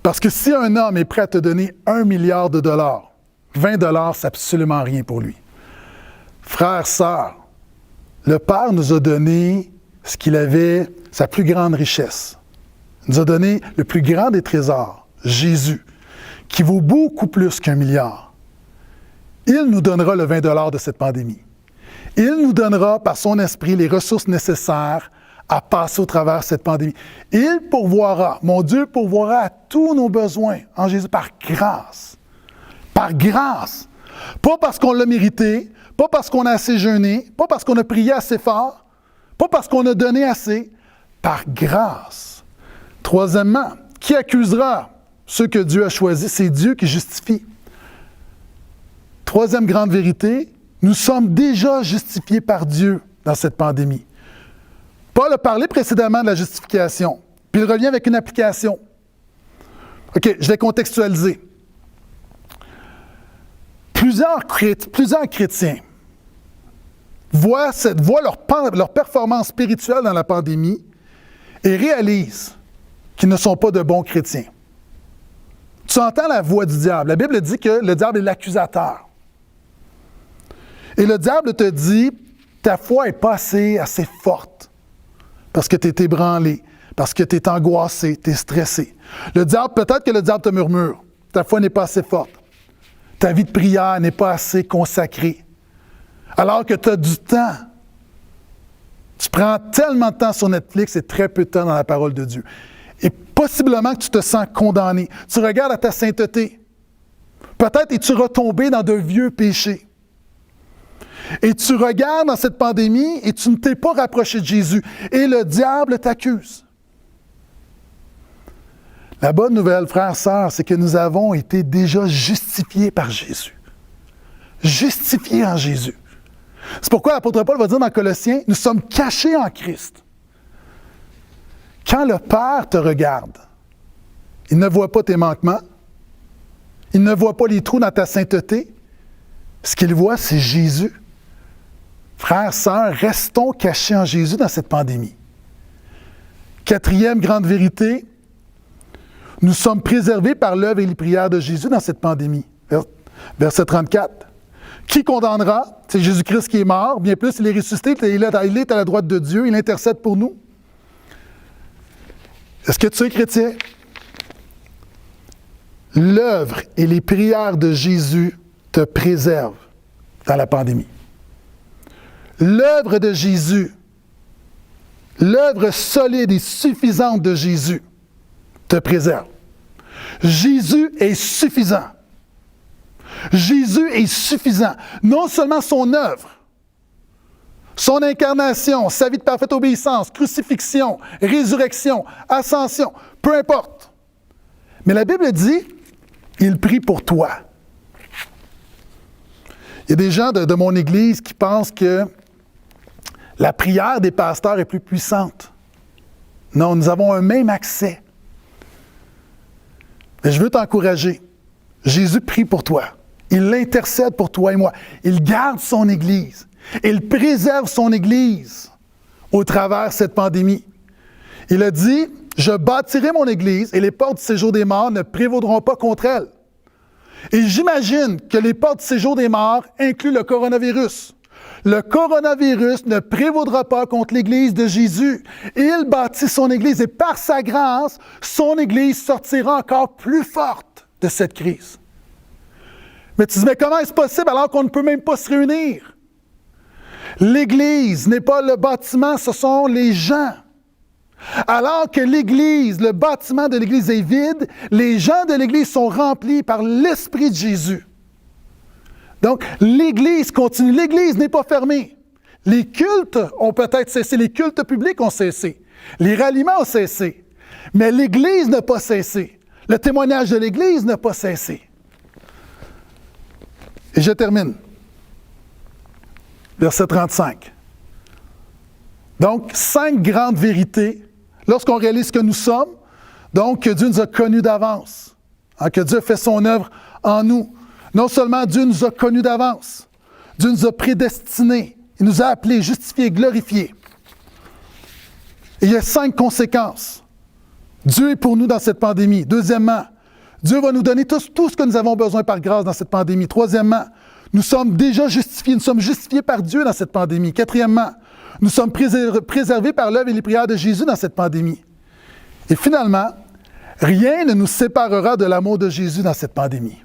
Parce que si un homme est prêt à te donner 1 milliard de dollars, 20 $, c'est absolument rien pour lui. Frères, sœurs, le Père nous a donné ce qu'il avait, sa plus grande richesse. Il nous a donné le plus grand des trésors, Jésus, qui vaut beaucoup plus qu'1 milliard. Il nous donnera le 20 $ de cette pandémie. Il nous donnera, par son esprit, les ressources nécessaires à passer au travers de cette pandémie. Il pourvoira, mon Dieu pourvoira à tous nos besoins en Jésus par grâce. Par grâce. Pas parce qu'on l'a mérité, pas parce qu'on a assez jeûné, pas parce qu'on a prié assez fort, pas parce qu'on a donné assez, par grâce. Troisièmement, qui accusera ceux que Dieu a choisis? C'est Dieu qui justifie. Troisième grande vérité, nous sommes déjà justifiés par Dieu dans cette pandémie. Paul a parlé précédemment de la justification, puis il revient avec une application. OK, je vais contextualiser. Plusieurs chrétiens voient leur performance spirituelle dans la pandémie et réalisent qu'ils ne sont pas de bons chrétiens. Tu entends la voix du diable. La Bible dit que le diable est l'accusateur. Et le diable te dit, ta foi n'est pas assez forte parce que tu es ébranlé, parce que tu es angoissé, tu es stressé. Peut-être que le diable te murmure, ta foi n'est pas assez forte. Ta vie de prière n'est pas assez consacrée. Alors que tu as du temps. Tu prends tellement de temps sur Netflix et très peu de temps dans la parole de Dieu. Et possiblement que tu te sens condamné. Tu regardes à ta sainteté. Peut-être es-tu retombé dans de vieux péchés. Et tu regardes dans cette pandémie et tu ne t'es pas rapproché de Jésus. Et le diable t'accuse. La bonne nouvelle, frères, sœurs, c'est que nous avons été déjà justifiés par Jésus. Justifiés en Jésus. C'est pourquoi l'apôtre Paul va dire dans Colossiens, nous sommes cachés en Christ. Quand le Père te regarde, il ne voit pas tes manquements, il ne voit pas les trous dans ta sainteté. Ce qu'il voit, c'est Jésus. Frères, sœurs, restons cachés en Jésus dans cette pandémie. Quatrième grande vérité, nous sommes préservés par l'œuvre et les prières de Jésus dans cette pandémie. Verset 34. Qui condamnera? C'est Jésus-Christ qui est mort. Bien plus, il est ressuscité. Il est à la droite de Dieu. Il intercède pour nous. Est-ce que tu es chrétien? L'œuvre et les prières de Jésus te préservent dans la pandémie. L'œuvre de Jésus, l'œuvre solide et suffisante de Jésus te préserve. Jésus est suffisant. Jésus est suffisant. Non seulement son œuvre, son incarnation, sa vie de parfaite obéissance, crucifixion, résurrection, ascension, peu importe. Mais la Bible dit, il prie pour toi. Il y a des gens de mon Église qui pensent que la prière des pasteurs est plus puissante. Non, nous avons un même accès. Mais je veux t'encourager. Jésus prie pour toi. Il intercède pour toi et moi. Il garde son Église. Il préserve son Église au travers de cette pandémie. Il a dit, je bâtirai mon Église et les portes du séjour des morts ne prévaudront pas contre elle. Et j'imagine que les portes du séjour des morts incluent le coronavirus. Le coronavirus ne prévaudra pas contre l'Église de Jésus. Il bâtit son Église et par sa grâce, son Église sortira encore plus forte de cette crise. Mais tu dis, mais comment est-ce possible alors qu'on ne peut même pas se réunir? L'Église n'est pas le bâtiment, ce sont les gens. Alors que l'Église, le bâtiment de l'Église est vide, les gens de l'Église sont remplis par l'Esprit de Jésus. Donc, l'Église continue. L'Église n'est pas fermée. Les cultes ont peut-être cessé. Les cultes publics ont cessé. Les ralliements ont cessé. Mais l'Église n'a pas cessé. Le témoignage de l'Église n'a pas cessé. Et je termine. Verset 35. Donc, 5 grandes vérités. Lorsqu'on réalise que nous sommes, donc que Dieu nous a connus d'avance, que Dieu a fait son œuvre en nous. Non seulement Dieu nous a connus d'avance, Dieu nous a prédestinés, il nous a appelés, justifiés, glorifiés. Et il y a 5 conséquences. Dieu est pour nous dans cette pandémie. Deuxièmement, Dieu va nous donner tout ce que nous avons besoin par grâce dans cette pandémie. Troisièmement, nous sommes déjà justifiés, nous sommes justifiés par Dieu dans cette pandémie. Quatrièmement, nous sommes préservés par l'œuvre et les prières de Jésus dans cette pandémie. Et finalement, rien ne nous séparera de l'amour de Jésus dans cette pandémie.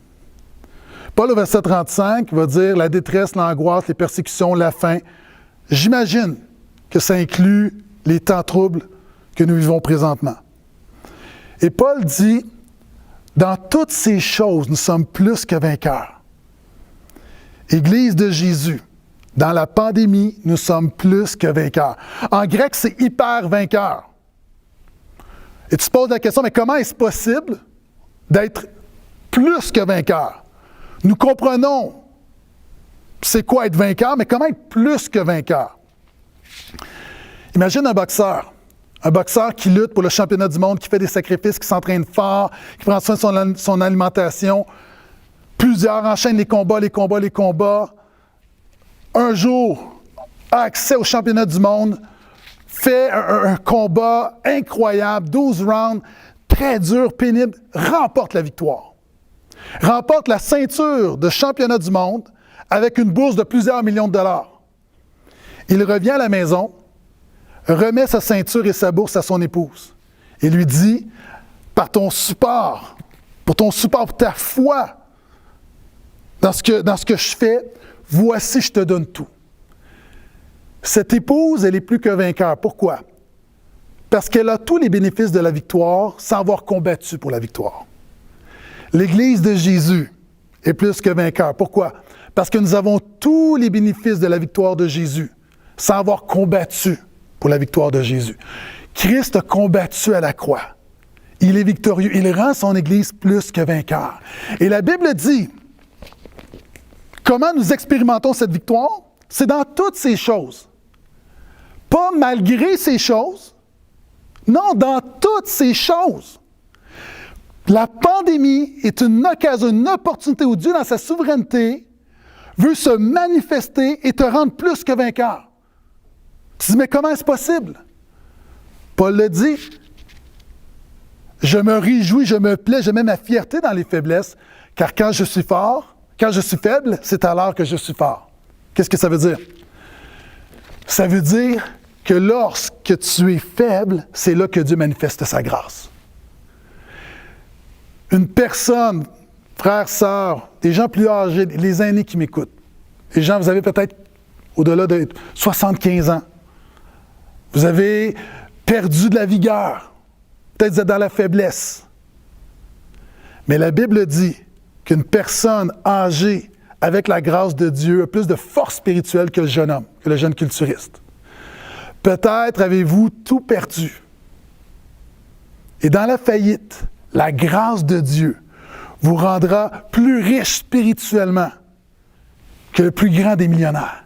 Paul, au verset 35, va dire la détresse, l'angoisse, les persécutions, la faim. J'imagine que ça inclut les temps troubles que nous vivons présentement. Et Paul dit, dans toutes ces choses, nous sommes plus que vainqueurs. Église de Jésus, dans la pandémie, nous sommes plus que vainqueurs. En grec, c'est hyper vainqueur. Et tu te poses la question, mais comment est-ce possible d'être plus que vainqueur? Nous comprenons c'est quoi être vainqueur, mais comment être plus que vainqueur? Imagine un boxeur qui lutte pour le championnat du monde, qui fait des sacrifices, qui s'entraîne fort, qui prend soin de son alimentation. Plusieurs enchaînent les combats. Un jour, a accès au championnat du monde, fait un combat incroyable, 12 rounds, très dur, pénible, remporte la victoire. Remporte la ceinture de championnat du monde avec une bourse de plusieurs millions de dollars. Il revient à la maison, remet sa ceinture et sa bourse à son épouse et lui dit, pour ton support, pour ta foi dans ce que je fais, voici, je te donne tout. Cette épouse, elle est plus que vainqueur. Pourquoi? Parce qu'elle a tous les bénéfices de la victoire sans avoir combattu pour la victoire. L'Église de Jésus est plus que vainqueur. Pourquoi? Parce que nous avons tous les bénéfices de la victoire de Jésus, sans avoir combattu pour la victoire de Jésus. Christ a combattu à la croix. Il est victorieux. Il rend son Église plus que vainqueur. Et la Bible dit, comment nous expérimentons cette victoire? C'est dans toutes ces choses. Pas malgré ces choses. Non, dans toutes ces choses. La pandémie est une occasion, une opportunité où Dieu, dans sa souveraineté, veut se manifester et te rendre plus que vainqueur. Tu dis, mais comment est-ce possible? Paul le dit, je me réjouis, je me plais, je mets ma fierté dans les faiblesses, car quand je suis fort, quand je suis faible, c'est alors que je suis fort. Qu'est-ce que ça veut dire? Ça veut dire que lorsque tu es faible, c'est là que Dieu manifeste sa grâce. Une personne, frères, sœurs, des gens plus âgés, les aînés qui m'écoutent, les gens, vous avez peut-être au-delà de 75 ans, vous avez perdu de la vigueur, peut-être vous êtes dans la faiblesse. Mais la Bible dit qu'une personne âgée, avec la grâce de Dieu, a plus de force spirituelle que le jeune homme, que le jeune culturiste. Peut-être avez-vous tout perdu. Et dans la faillite, la grâce de Dieu vous rendra plus riche spirituellement que le plus grand des millionnaires.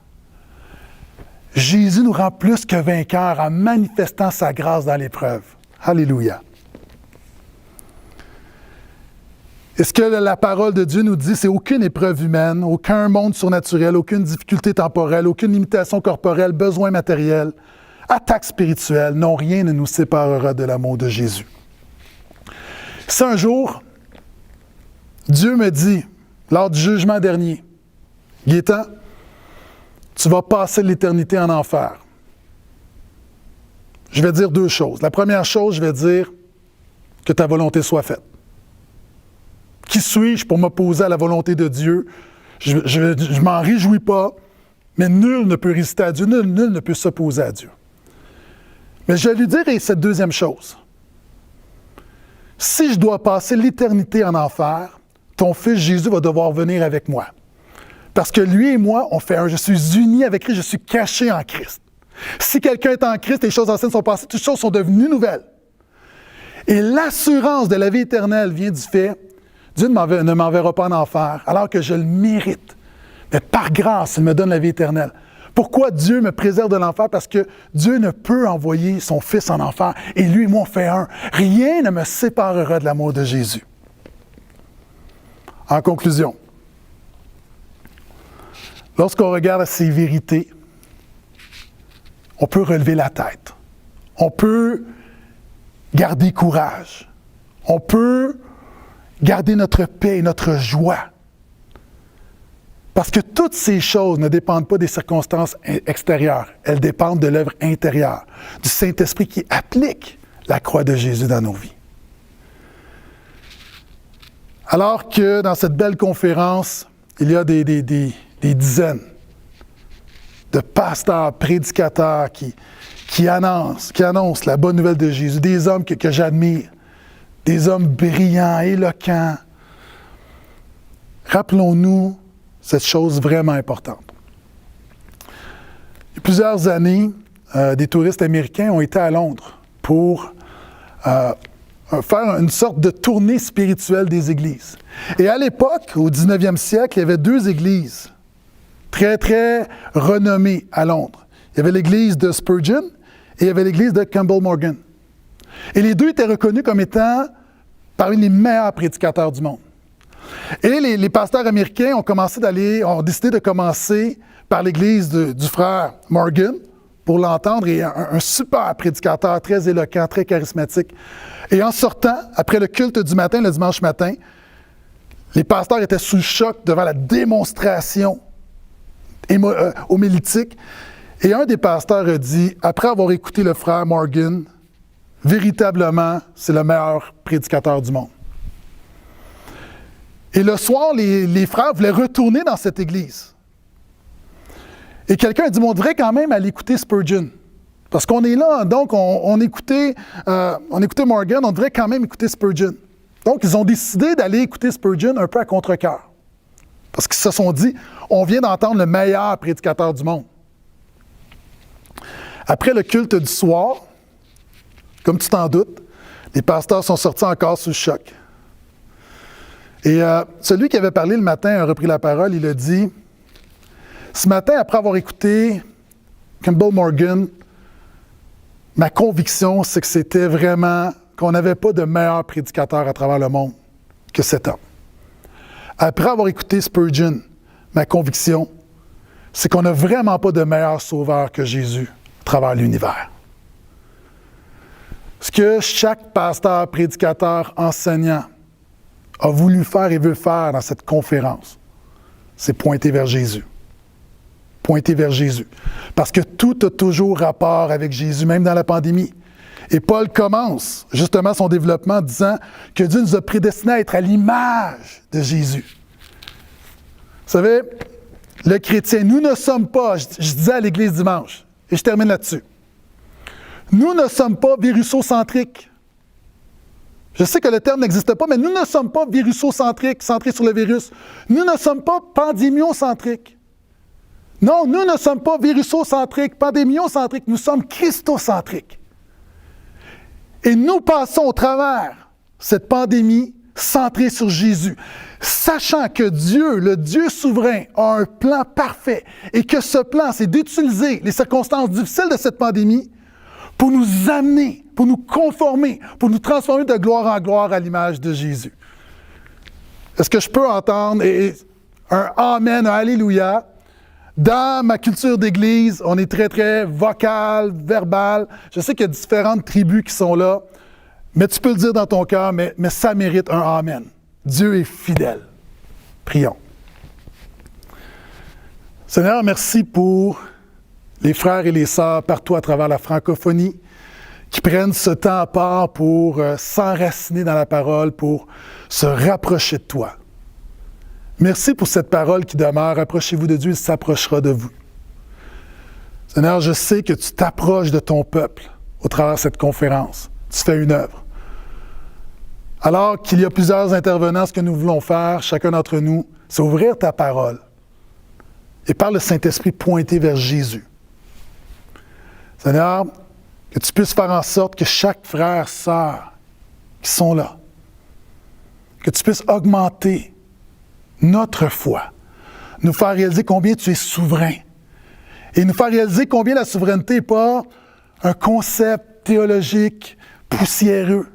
Jésus nous rend plus que vainqueurs en manifestant sa grâce dans l'épreuve. Alléluia. Et ce que la parole de Dieu nous dit, c'est aucune épreuve humaine, aucun monde surnaturel, aucune difficulté temporelle, aucune limitation corporelle, besoin matériel, attaque spirituelle, non, rien ne nous séparera de l'amour de Jésus. Si un jour, Dieu me dit, lors du jugement dernier, Gaétan, tu vas passer l'éternité en enfer. Je vais dire deux choses. La première chose, je vais dire que ta volonté soit faite. Qui suis-je pour m'opposer à la volonté de Dieu? Je m'en réjouis pas, mais nul ne peut résister à Dieu, nul ne peut s'opposer à Dieu. Mais je vais lui dire cette deuxième chose. Si je dois passer l'éternité en enfer, ton fils Jésus va devoir venir avec moi. Parce que lui et moi, on fait un. Je suis uni avec Christ, je suis caché en Christ. Si quelqu'un est en Christ, les choses anciennes sont passées, toutes choses sont devenues nouvelles. Et l'assurance de la vie éternelle vient du fait, Dieu ne m'enverra pas en enfer, alors que je le mérite. Mais par grâce, il me donne la vie éternelle. Pourquoi Dieu me préserve de l'enfer? Parce que Dieu ne peut envoyer son Fils en enfer. Et lui et moi, on fait un. Rien ne me séparera de l'amour de Jésus. En conclusion, lorsqu'on regarde ces vérités, on peut relever la tête. On peut garder courage. On peut garder notre paix et notre joie. Parce que toutes ces choses ne dépendent pas des circonstances extérieures. Elles dépendent de l'œuvre intérieure, du Saint-Esprit qui applique la croix de Jésus dans nos vies. Alors que dans cette belle conférence, il y a des dizaines de pasteurs, prédicateurs qui annoncent la bonne nouvelle de Jésus, des hommes que j'admire, des hommes brillants, éloquents. Rappelons-nous cette chose vraiment importante. Il y a plusieurs années, des touristes américains ont été à Londres pour faire une sorte de tournée spirituelle des églises. Et à l'époque, au 19e siècle, il y avait deux églises très, très renommées à Londres. Il y avait l'église de Spurgeon et il y avait l'église de Campbell Morgan. Et les deux étaient reconnus comme étant parmi les meilleurs prédicateurs du monde. Et les pasteurs américains ont décidé de commencer par l'église du frère Morgan pour l'entendre, et un super prédicateur, très éloquent, très charismatique. Et en sortant, après le culte du matin, le dimanche matin, les pasteurs étaient sous le choc devant la démonstration homilétique. Et un des pasteurs a dit, après avoir écouté le frère Morgan, véritablement, c'est le meilleur prédicateur du monde. Et le soir, les frères voulaient retourner dans cette église. Et quelqu'un a dit, on devrait quand même aller écouter Spurgeon. Parce qu'on est là, donc on écoutait Morgan, on devrait quand même écouter Spurgeon. Donc, ils ont décidé d'aller écouter Spurgeon un peu à contre-cœur. Parce qu'ils se sont dit, on vient d'entendre le meilleur prédicateur du monde. Après le culte du soir, comme tu t'en doutes, les pasteurs sont sortis encore sous le choc. Et celui qui avait parlé le matin a repris la parole, il a dit, ce matin, après avoir écouté Campbell Morgan, ma conviction, c'est que c'était vraiment qu'on n'avait pas de meilleur prédicateur à travers le monde que cet homme. Après avoir écouté Spurgeon, ma conviction, c'est qu'on n'a vraiment pas de meilleur sauveur que Jésus à travers l'univers. Ce que chaque pasteur, prédicateur, enseignant a voulu faire et veut faire dans cette conférence, c'est pointer vers Jésus. Pointer vers Jésus. Parce que tout a toujours rapport avec Jésus, même dans la pandémie. Et Paul commence justement son développement en disant que Dieu nous a prédestinés à être à l'image de Jésus. Vous savez, le chrétien, nous ne sommes pas, je disais à l'Église dimanche, et je termine là-dessus, nous ne sommes pas virusocentriques. Je sais que le terme n'existe pas, mais nous ne sommes pas virusocentriques, centrés sur le virus. Nous ne sommes pas pandémiocentriques. Non, nous ne sommes pas virusocentriques, pandémiocentriques, nous sommes christocentriques. Et nous passons au travers cette pandémie centrée sur Jésus, sachant que Dieu, le Dieu souverain, a un plan parfait et que ce plan, c'est d'utiliser les circonstances difficiles de cette pandémie pour nous amener, pour nous conformer, pour nous transformer de gloire en gloire à l'image de Jésus. Est-ce que je peux entendre un Amen, un Alléluia? Dans ma culture d'église, on est très, très vocal, verbal. Je sais qu'il y a différentes tribus qui sont là, mais tu peux le dire dans ton cœur, mais ça mérite un Amen. Dieu est fidèle. Prions. Seigneur, merci pour les frères et les sœurs partout à travers la francophonie qui prennent ce temps à part pour s'enraciner dans la parole, pour se rapprocher de toi. Merci pour cette parole qui demeure. Rapprochez-vous de Dieu, il s'approchera de vous. Seigneur, je sais que tu t'approches de ton peuple au travers de cette conférence. Tu fais une œuvre. Alors qu'il y a plusieurs intervenants, ce que nous voulons faire, chacun d'entre nous, c'est ouvrir ta parole et par le Saint-Esprit pointer vers Jésus. Seigneur, que tu puisses faire en sorte que chaque frère, sœur qui sont là, que tu puisses augmenter notre foi, nous faire réaliser combien tu es souverain et nous faire réaliser combien la souveraineté n'est pas un concept théologique poussiéreux.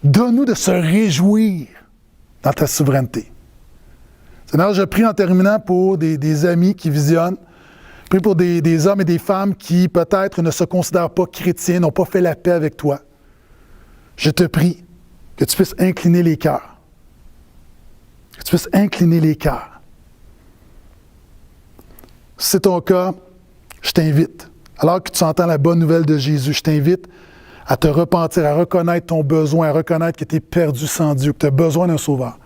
Donne-nous de se réjouir dans ta souveraineté. Seigneur, je prie en terminant pour des amis qui visionnent, je prie pour des hommes et des femmes qui peut-être ne se considèrent pas chrétiens, n'ont pas fait la paix avec toi. Je te prie que tu puisses incliner les cœurs. Que tu puisses incliner les cœurs. Si c'est ton cas, je t'invite, alors que tu entends la bonne nouvelle de Jésus, je t'invite à te repentir, à reconnaître ton besoin, à reconnaître que tu es perdu sans Dieu, que tu as besoin d'un sauveur,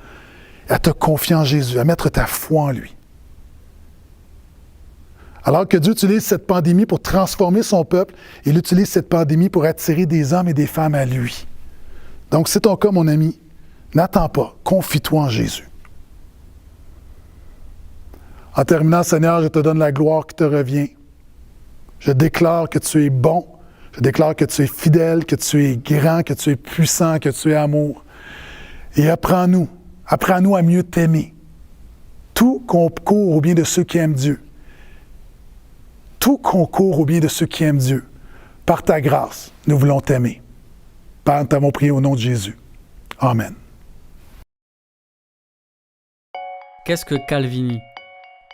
à te confier en Jésus, à mettre ta foi en lui. Alors que Dieu utilise cette pandémie pour transformer son peuple, il utilise cette pandémie pour attirer des hommes et des femmes à lui. Donc, c'est ton cas, mon ami. N'attends pas. Confie-toi en Jésus. En terminant, Seigneur, je te donne la gloire qui te revient. Je déclare que tu es bon. Je déclare que tu es fidèle, que tu es grand, que tu es puissant, que tu es amour. Et apprends-nous à mieux t'aimer. Tout concourt au bien de ceux qui aiment Dieu. Tout concourt au bien de ceux qui aiment Dieu. Par ta grâce, nous voulons t'aimer. Père, nous t'avons prié au nom de Jésus. Amen. Qu'est-ce que Calvini ?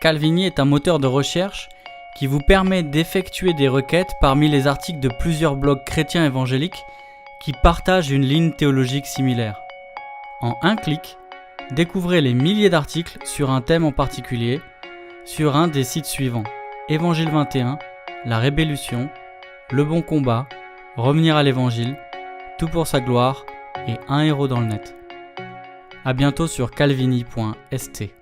Calvini est un moteur de recherche qui vous permet d'effectuer des requêtes parmi les articles de plusieurs blogs chrétiens évangéliques qui partagent une ligne théologique similaire. En un clic, découvrez les milliers d'articles sur un thème en particulier sur un des sites suivants: Évangile 21, La Rébellution, Le Bon Combat, Revenir à l'Évangile, Tout pour sa gloire et Un héros dans le net. À bientôt sur calvini.st.